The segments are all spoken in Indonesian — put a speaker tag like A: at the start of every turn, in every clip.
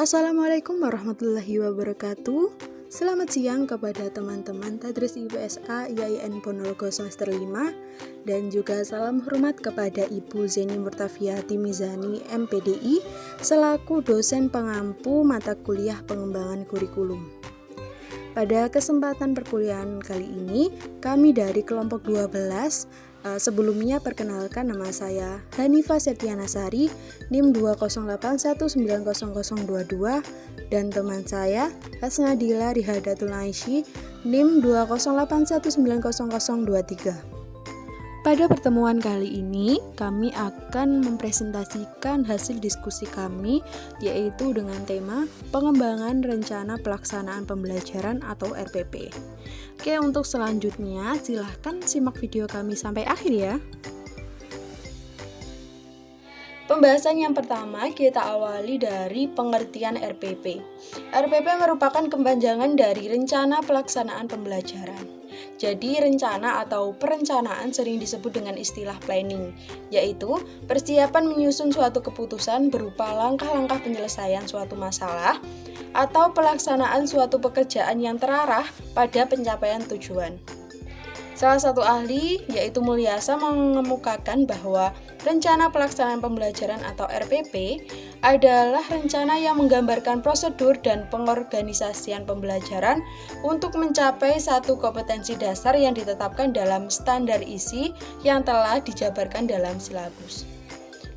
A: Assalamualaikum warahmatullahi wabarakatuh. Selamat siang kepada teman-teman Tadris IPSA IAIN Ponorogo semester 5 dan juga salam hormat kepada Ibu Zeni Murtafiati Mizani MPDI selaku dosen pengampu mata kuliah pengembangan kurikulum. Pada kesempatan perkuliahan kali ini, kami dari kelompok 12 sebelumnya perkenalkan, nama saya Hanifah Septianasari, NIM 208190022, dan teman saya Hasnadila Rihadatul Aishi, NIM 208190023. Pada pertemuan kali ini, kami akan mempresentasikan hasil diskusi kami, yaitu dengan tema pengembangan rencana pelaksanaan pembelajaran atau RPP. Oke, untuk selanjutnya silahkan simak video kami sampai akhir ya. Pembahasan yang pertama kita awali dari pengertian RPP. RPP merupakan kepanjangan dari Rencana Pelaksanaan Pembelajaran. Jadi rencana atau perencanaan sering disebut dengan istilah planning, yaitu persiapan menyusun suatu keputusan berupa langkah-langkah penyelesaian suatu masalah atau pelaksanaan suatu pekerjaan yang terarah pada pencapaian tujuan. Salah satu ahli, yaitu Mulyasa, mengemukakan bahwa rencana pelaksanaan pembelajaran atau RPP adalah rencana yang menggambarkan prosedur dan pengorganisasian pembelajaran untuk mencapai satu kompetensi dasar yang ditetapkan dalam standar isi yang telah dijabarkan dalam silabus.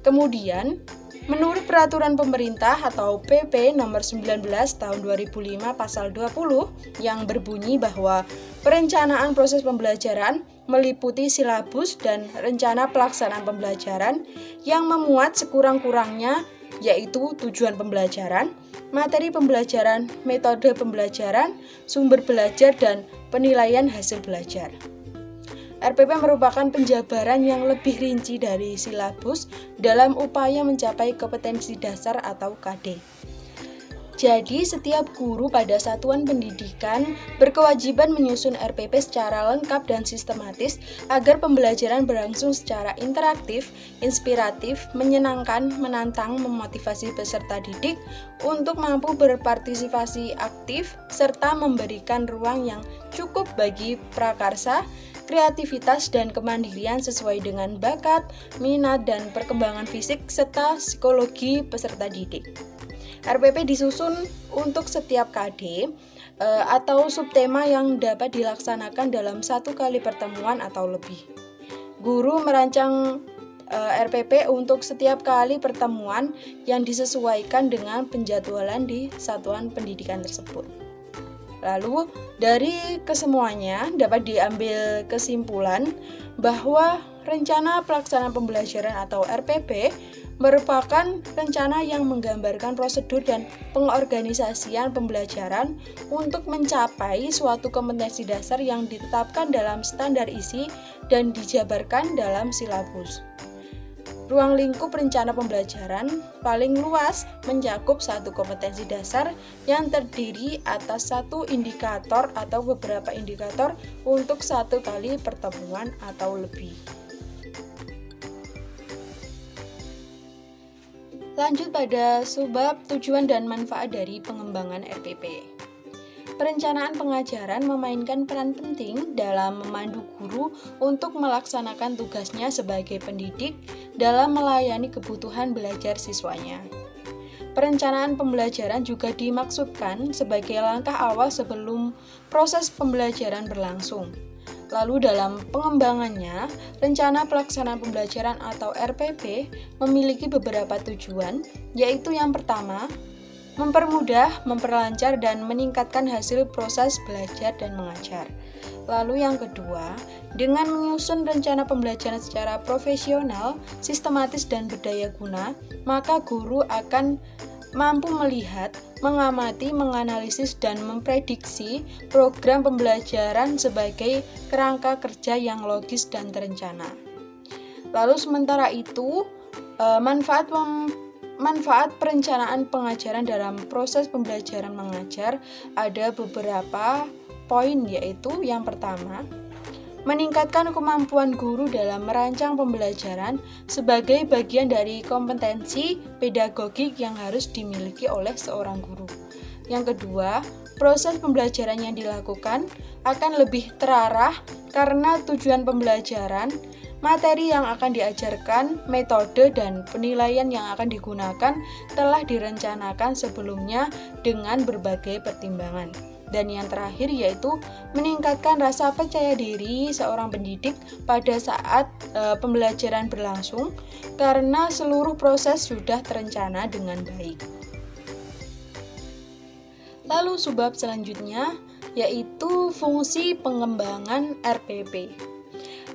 A: Kemudian, menurut peraturan pemerintah atau PP nomor 19 tahun 2005 pasal 20 yang berbunyi bahwa perencanaan proses pembelajaran meliputi silabus dan rencana pelaksanaan pembelajaran yang memuat sekurang-kurangnya yaitu tujuan pembelajaran, materi pembelajaran, metode pembelajaran, sumber belajar, dan penilaian hasil belajar. RPP merupakan penjabaran yang lebih rinci dari silabus dalam upaya mencapai kompetensi dasar atau KD. Jadi, setiap guru pada satuan pendidikan berkewajiban menyusun RPP secara lengkap dan sistematis agar pembelajaran berlangsung secara interaktif, inspiratif, menyenangkan, menantang, memotivasi peserta didik untuk mampu berpartisipasi aktif, serta memberikan ruang yang cukup bagi prakarsa, kreativitas, dan kemandirian sesuai dengan bakat, minat, dan perkembangan fisik serta psikologi peserta didik. RPP disusun untuk setiap KD atau subtema yang dapat dilaksanakan dalam satu kali pertemuan atau lebih. Guru merancang RPP untuk setiap kali pertemuan yang disesuaikan dengan penjadwalan di satuan pendidikan tersebut. Lalu, dari kesemuanya dapat diambil kesimpulan bahwa rencana pelaksanaan pembelajaran atau RPP merupakan rencana yang menggambarkan prosedur dan pengorganisasian pembelajaran untuk mencapai suatu kompetensi dasar yang ditetapkan dalam standar isi dan dijabarkan dalam silabus. Ruang lingkup rencana pembelajaran paling luas mencakup satu kompetensi dasar yang terdiri atas satu indikator atau beberapa indikator untuk satu kali pertemuan atau lebih. Lanjut pada subbab tujuan dan manfaat dari pengembangan RPP. Perencanaan pengajaran memainkan peran penting dalam memandu guru untuk melaksanakan tugasnya sebagai pendidik dalam melayani kebutuhan belajar siswanya. Perencanaan pembelajaran juga dimaksudkan sebagai langkah awal sebelum proses pembelajaran berlangsung. Lalu dalam pengembangannya, rencana pelaksanaan pembelajaran atau RPP memiliki beberapa tujuan, yaitu yang pertama, mempermudah, memperlancar, dan meningkatkan hasil proses belajar dan mengajar. Lalu yang kedua, dengan menyusun rencana pembelajaran secara profesional, sistematis, dan berdaya guna, maka guru akan mampu melihat, mengamati, menganalisis, dan memprediksi program pembelajaran sebagai kerangka kerja yang logis dan terencana. Lalu sementara itu, manfaat perencanaan pengajaran dalam proses pembelajaran mengajar ada beberapa poin, yaitu yang pertama, meningkatkan kemampuan guru dalam merancang pembelajaran sebagai bagian dari kompetensi pedagogik yang harus dimiliki oleh seorang guru. Yang kedua, proses pembelajaran yang dilakukan akan lebih terarah karena tujuan pembelajaran, materi yang akan diajarkan, metode dan penilaian yang akan digunakan telah direncanakan sebelumnya dengan berbagai pertimbangan. Dan yang terakhir yaitu meningkatkan rasa percaya diri seorang pendidik pada saat pembelajaran berlangsung karena seluruh proses sudah terencana dengan baik. Lalu subbab selanjutnya yaitu fungsi pengembangan RPP.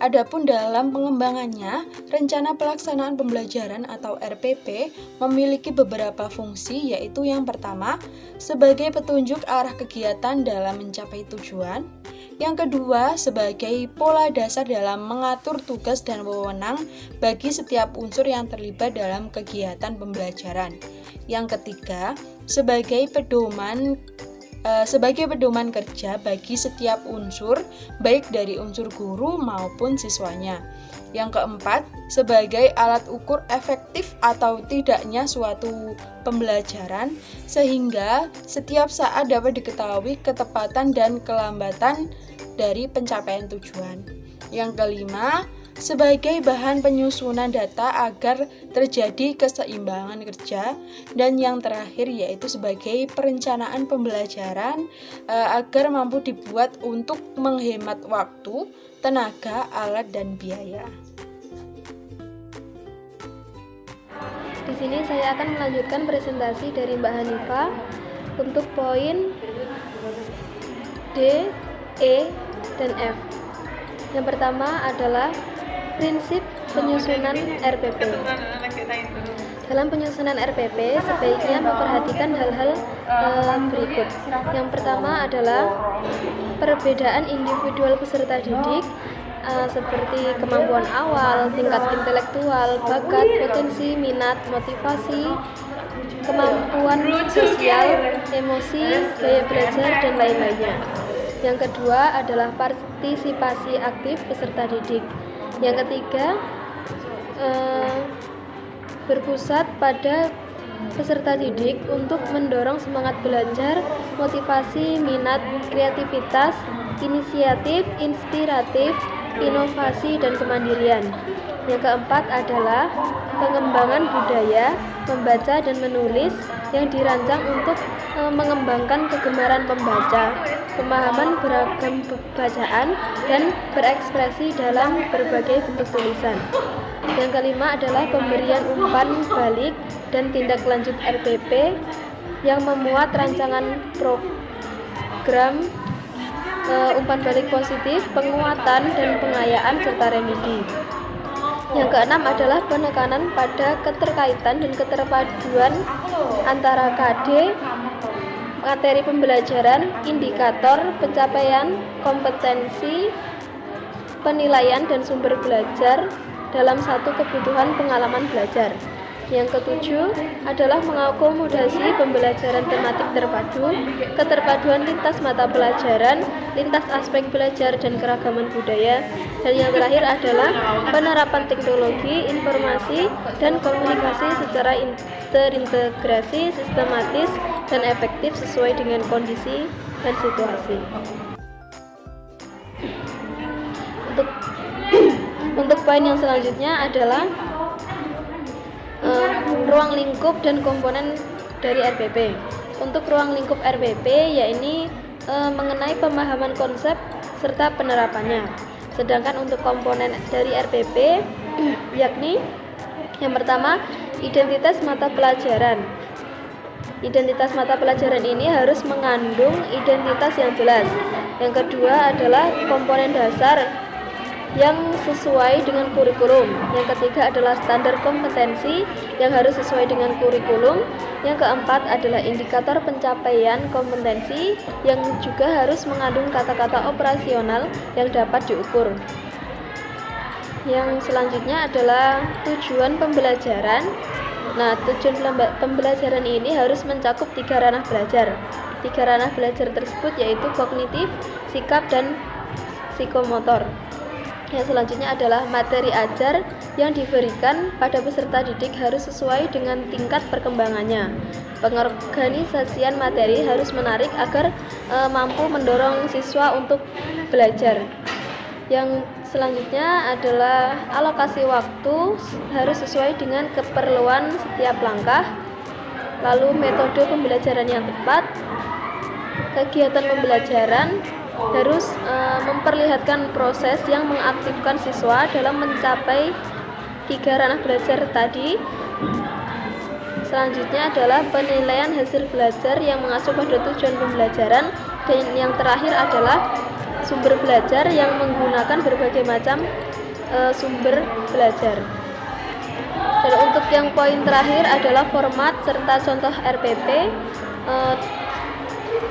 A: Adapun dalam pengembangannya, rencana pelaksanaan pembelajaran atau RPP memiliki beberapa fungsi, yaitu yang pertama, sebagai petunjuk arah kegiatan dalam mencapai tujuan. Yang kedua, sebagai pola dasar dalam mengatur tugas dan wewenang bagi setiap unsur yang terlibat dalam kegiatan pembelajaran. Yang ketiga, sebagai pedoman kerja bagi setiap unsur, baik dari unsur guru maupun siswanya. Yang keempat, sebagai alat ukur efektif atau tidaknya suatu pembelajaran, sehingga setiap saat dapat diketahui ketepatan dan kelambatan dari pencapaian tujuan. Yang kelima, sebagai bahan penyusunan data agar terjadi keseimbangan kerja. Dan yang terakhir yaitu sebagai perencanaan pembelajaran agar mampu dibuat untuk menghemat waktu, tenaga, alat, dan biaya.
B: Di sini saya akan melanjutkan presentasi dari Mbak Hanifah untuk poin D, E, dan F. Yang pertama adalah prinsip penyusunan RPP. Dalam penyusunan RPP, sebaiknya memperhatikan hal-hal berikut. Yang pertama adalah perbedaan individual peserta didik, seperti kemampuan awal, tingkat intelektual, bakat, potensi, minat, motivasi, kemampuan sosial, emosi, gaya belajar, dan lain-lainnya. Yang kedua adalah partisipasi aktif peserta didik. Yang ketiga, berpusat pada peserta didik untuk mendorong semangat belajar, motivasi, minat, kreativitas, inisiatif, inspiratif, inovasi, dan kemandirian. Yang keempat adalah pengembangan budaya, membaca dan menulis yang dirancang untuk mengembangkan kegemaran pembaca, pemahaman beragam bacaan, dan berekspresi dalam berbagai bentuk tulisan. Yang kelima adalah pemberian umpan balik dan tindak lanjut RPP yang memuat rancangan program umpan balik positif, penguatan dan pengayaan serta remedi. Yang keenam adalah penekanan pada keterkaitan dan keterpaduan antara KD, materi pembelajaran, indikator, pencapaian, kompetensi, penilaian, dan sumber belajar dalam satu kebutuhan pengalaman belajar. Yang ketujuh adalah mengakomodasi pembelajaran tematik terpadu, keterpaduan lintas mata pelajaran, lintas aspek belajar dan keragaman budaya. Dan yang terakhir adalah penerapan teknologi, informasi, dan komunikasi secara terintegrasi, sistematis, dan efektif sesuai dengan kondisi dan situasi. Untuk poin yang selanjutnya adalah ruang lingkup dan komponen dari RPP. Untuk ruang lingkup RPP yakni mengenai pemahaman konsep serta penerapannya. Sedangkan untuk komponen dari RPP yakni yang pertama, identitas mata pelajaran. Identitas mata pelajaran ini harus mengandung identitas yang jelas. Yang kedua adalah komponen dasar yang sesuai dengan kurikulum. Yang ketiga adalah standar kompetensi yang harus sesuai dengan kurikulum. Yang keempat adalah indikator pencapaian kompetensi yang juga harus mengandung kata-kata operasional yang dapat diukur. Yang selanjutnya adalah tujuan pembelajaran. Nah, tujuan pembelajaran ini harus mencakup 3 ranah belajar. 3 ranah belajar tersebut yaitu kognitif, sikap, dan psikomotor. Yang selanjutnya adalah materi ajar yang diberikan pada peserta didik harus sesuai dengan tingkat perkembangannya. Pengorganisasian materi harus menarik agar mampu mendorong siswa untuk belajar. Yang selanjutnya adalah alokasi waktu harus sesuai dengan keperluan setiap langkah. Lalu metode pembelajaran yang tepat. Kegiatan pembelajaran harus memperlihatkan proses yang mengaktifkan siswa dalam mencapai 3 ranah belajar tadi. Selanjutnya adalah penilaian hasil belajar yang mengacu pada tujuan pembelajaran. Dan yang terakhir adalah sumber belajar yang menggunakan berbagai macam sumber belajar. Dan untuk yang poin terakhir adalah format serta contoh RPP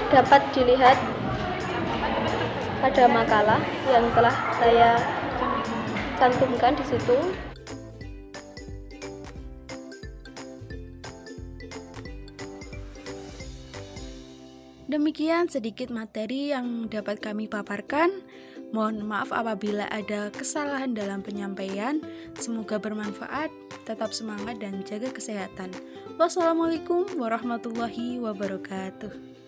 B: dapat dilihat pada makalah yang telah saya cantumkan di situ.
A: Demikian sedikit materi yang dapat kami paparkan. Mohon maaf apabila ada kesalahan dalam penyampaian. Semoga bermanfaat. Tetap semangat dan jaga kesehatan. Wassalamualaikum warahmatullahi wabarakatuh.